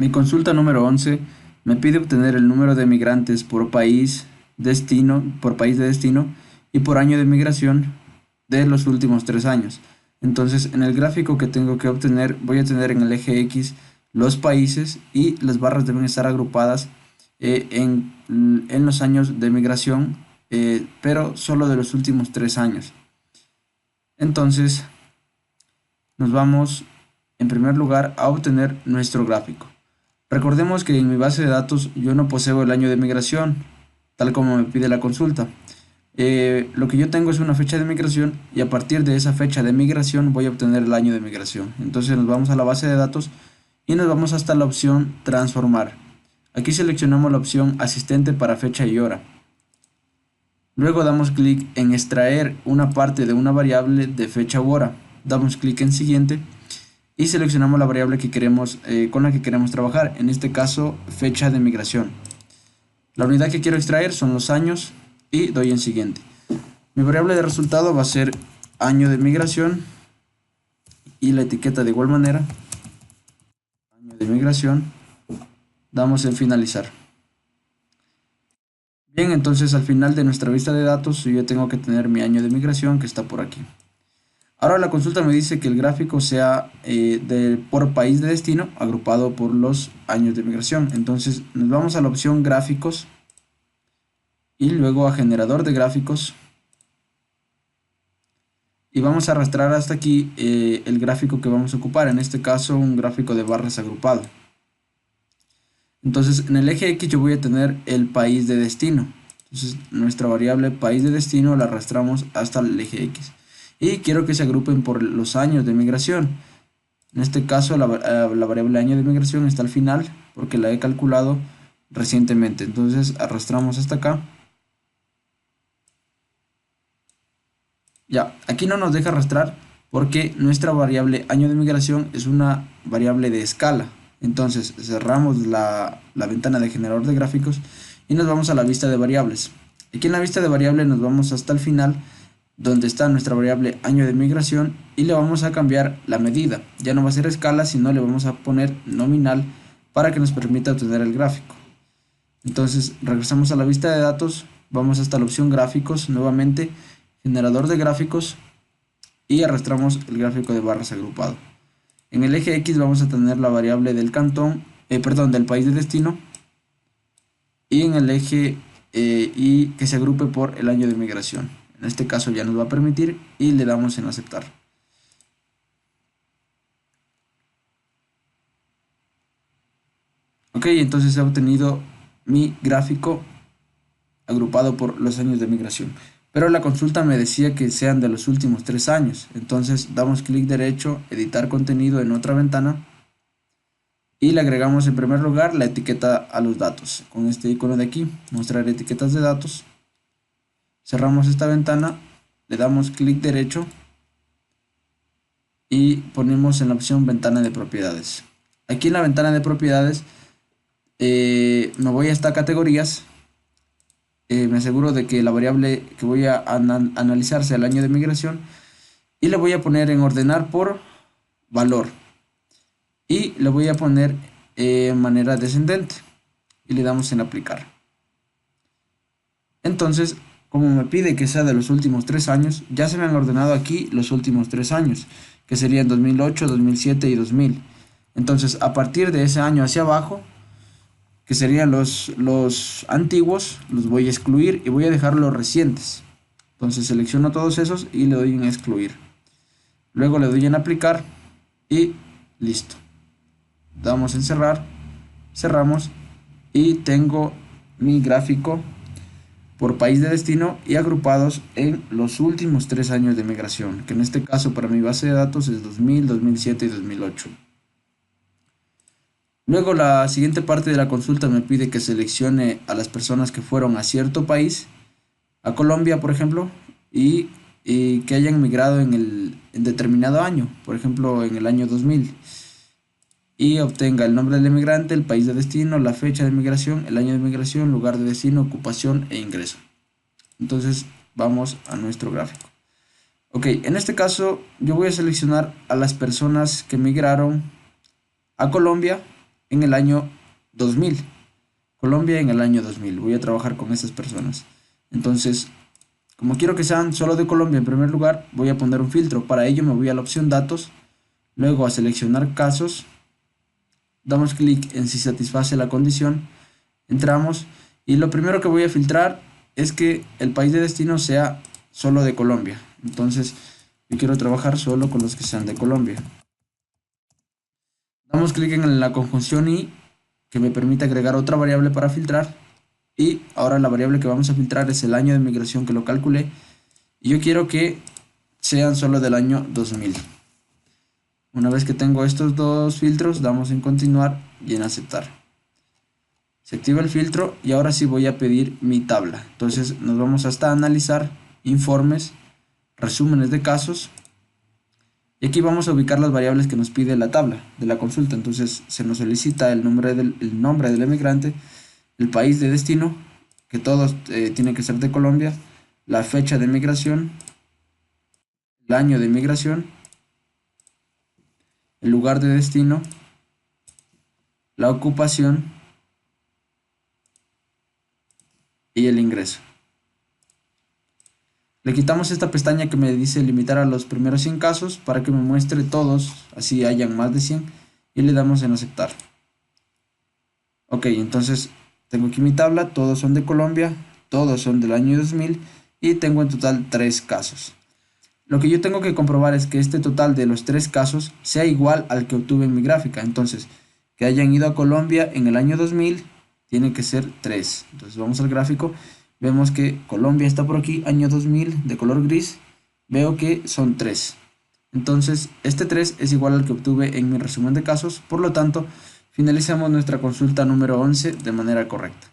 Mi consulta número 11 me pide obtener el número de migrantes por país de destino y por año de migración de los últimos 3 años. Entonces, en el gráfico que tengo que obtener, voy a tener en el eje X los países y las barras deben estar agrupadas en los años de migración, pero solo de los últimos 3 años. Entonces, nos vamos en primer lugar a obtener nuestro gráfico. Recordemos que en mi base de datos yo no poseo el año de migración, tal como me pide la consulta. Lo que yo tengo es una fecha de migración y a partir de esa fecha de migración voy a obtener el año de migración. Entonces nos vamos a la base de datos y nos vamos hasta la opción transformar. Aquí seleccionamos la opción asistente para fecha y hora. Luego damos clic en extraer una parte de una variable de fecha u hora. Damos clic en siguiente y seleccionamos la variable que queremos, con la que queremos trabajar, en este caso fecha de migración. La unidad que quiero extraer son los años y doy en siguiente. Mi variable de resultado va a ser año de migración y la etiqueta de igual manera, año de migración. Damos en finalizar. Bien, entonces al final de nuestra vista de datos yo tengo que tener mi año de migración que está por aquí. Ahora la consulta me dice que el gráfico sea por país de destino agrupado por los años de migración. Entonces nos vamos a la opción gráficos y luego a generador de gráficos y vamos a arrastrar hasta aquí el gráfico que vamos a ocupar, en este caso un gráfico de barras agrupado. Entonces en el eje X yo voy a tener el país de destino. Entonces nuestra variable país de destino la arrastramos hasta el eje X. Y quiero que se agrupen por los años de migración. En este caso la variable año de migración está al final porque la he calculado recientemente. Entonces arrastramos hasta acá. Ya, aquí no nos deja arrastrar porque nuestra variable año de migración es una variable de escala. Entonces cerramos la ventana de generador de gráficos y nos vamos a la vista de variables. Aquí en la vista de variables nos vamos hasta el final donde está nuestra variable año de migración y le vamos a cambiar la medida. Ya no va a ser escala, sino le vamos a poner nominal para que nos permita obtener el gráfico. Entonces regresamos a la vista de datos, vamos hasta la opción gráficos, nuevamente generador de gráficos y arrastramos el gráfico de barras agrupado. En el eje X vamos a tener la variable del del país de destino y en el eje Y que se agrupe por el año de migración. En este caso ya nos va a permitir y le damos en aceptar. Ok, entonces he obtenido mi gráfico agrupado por los años de migración. Pero la consulta me decía que sean de los últimos 3 años. Entonces damos clic derecho, editar contenido en otra ventana y le agregamos en primer lugar la etiqueta a los datos. Con este icono de aquí, mostrar etiquetas de datos. Cerramos esta ventana, le damos clic derecho y ponemos en la opción ventana de propiedades. Aquí en la ventana de propiedades me voy a esta categorías. Me aseguro de que la variable que voy a analizar sea el año de migración y le voy a poner en ordenar por valor y le voy a poner manera descendente y le damos en aplicar. Entonces, como me pide que sea de los últimos 3 años, ya se me han ordenado aquí los últimos 3 años, que serían 2008, 2007 y 2000. Entonces, a partir de ese año hacia abajo, que serían los antiguos, los voy a excluir y voy a dejar los recientes. Entonces selecciono todos esos y le doy en excluir. Luego le doy en aplicar y listo. Damos en cerrar, cerramos y tengo mi gráfico por país de destino y agrupados en los últimos 3 años de migración, que en este caso para mi base de datos es 2000, 2007 y 2008. Luego la siguiente parte de la consulta me pide que seleccione a las personas que fueron a cierto país, a Colombia por ejemplo, y que hayan migrado en determinado año, por ejemplo en el año 2000, y obtenga el nombre del emigrante, el país de destino, la fecha de migración, el año de migración, lugar de destino, ocupación e ingreso. Entonces vamos a nuestro gráfico. Ok, en este caso yo voy a seleccionar a las personas que migraron a Colombia en el año 2000. Colombia en el año 2000. Voy a trabajar con esas personas. Entonces, como quiero que sean solo de Colombia en primer lugar, voy a poner un filtro. Para ello me voy a la opción datos, luego a seleccionar casos, damos clic en si satisface la condición, entramos y lo primero que voy a filtrar es que el país de destino sea solo de Colombia. Entonces yo quiero trabajar solo con los que sean de Colombia. Damos clic en la conjunción y que me permite agregar otra variable para filtrar. Y ahora la variable que vamos a filtrar es el año de migración que lo calculé. Y yo quiero que sean solo del año 2000. Una vez que tengo estos dos filtros, damos en continuar y en aceptar. Se activa el filtro y ahora sí voy a pedir mi tabla. Entonces nos vamos hasta analizar, informes, resúmenes de casos. Y aquí vamos a ubicar las variables que nos pide la tabla de la consulta. Entonces se nos solicita el nombre del emigrante, el país de destino, que todos tienen que ser de Colombia, la fecha de migración, el año de migración, el lugar de destino, la ocupación y el ingreso. Le quitamos esta pestaña que me dice limitar a los primeros 100 casos para que me muestre todos, así hayan más de 100, y le damos en aceptar. Ok, entonces tengo aquí mi tabla, todos son de Colombia, todos son del año 2000 y tengo en total 3 casos. Lo que yo tengo que comprobar es que este total de los 3 casos sea igual al que obtuve en mi gráfica. Entonces, que hayan ido a Colombia en el año 2000 tiene que ser 3. Entonces vamos al gráfico. Vemos que Colombia está por aquí, año 2000, de color gris. Veo que son 3. Entonces, este 3 es igual al que obtuve en mi resumen de casos. Por lo tanto, finalicemos nuestra consulta número 11 de manera correcta.